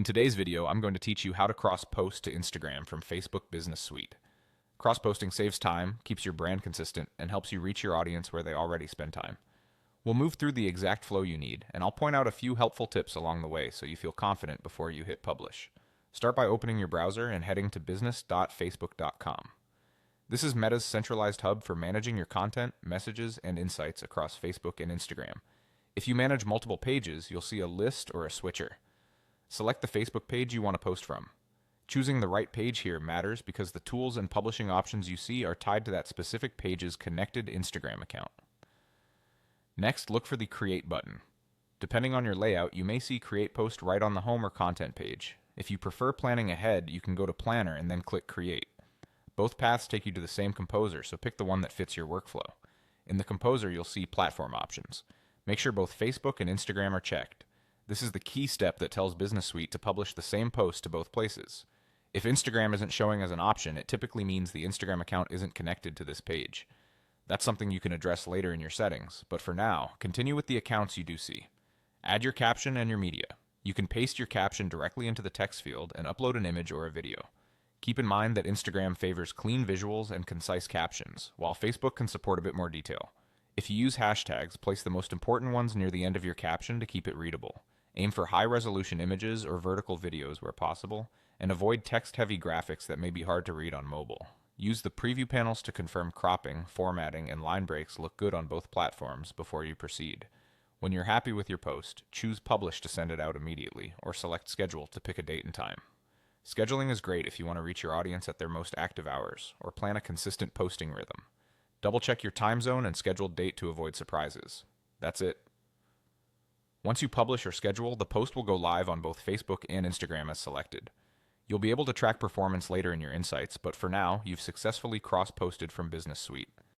In today's video, I'm going to teach you how to cross-post to Instagram from Facebook Business Suite. Cross-posting saves time, keeps your brand consistent, and helps you reach your audience where they already spend time. We'll move through the exact flow you need, and I'll point out a few helpful tips along the way so you feel confident before you hit publish. Start by opening your browser and heading to business.facebook.com. This is Meta's centralized hub for managing your content, messages, and insights across Facebook and Instagram. If you manage multiple pages, you'll see a list or a switcher. Select the Facebook page you want to post from. Choosing the right page here matters because the tools and publishing options you see are tied to that specific page's connected Instagram account. Next, look for the Create button. Depending on your layout, you may see Create Post right on the home or content page. If you prefer planning ahead, you can go to Planner and then click Create. Both paths take you to the same composer, so pick the one that fits your workflow. In the composer, you'll see platform options. Make sure both Facebook and Instagram are checked. This is the key step that tells Business Suite to publish the same post to both places. If Instagram isn't showing as an option, it typically means the Instagram account isn't connected to this page. That's something you can address later in your settings, but for now, continue with the accounts you do see. Add your caption and your media. You can paste your caption directly into the text field and upload an image or a video. Keep in mind that Instagram favors clean visuals and concise captions, while Facebook can support a bit more detail. If you use hashtags, place the most important ones near the end of your caption to keep it readable. Aim for high-resolution images or vertical videos where possible, and avoid text-heavy graphics that may be hard to read on mobile. Use the preview panels to confirm cropping, formatting, and line breaks look good on both platforms before you proceed. When you're happy with your post, choose Publish to send it out immediately, or select Schedule to pick a date and time. Scheduling is great if you want to reach your audience at their most active hours, or plan a consistent posting rhythm. Double-check your time zone and scheduled date to avoid surprises. That's it. Once you publish or schedule, the post will go live on both Facebook and Instagram as selected. You'll be able to track performance later in your insights, but for now, you've successfully cross-posted from Business Suite.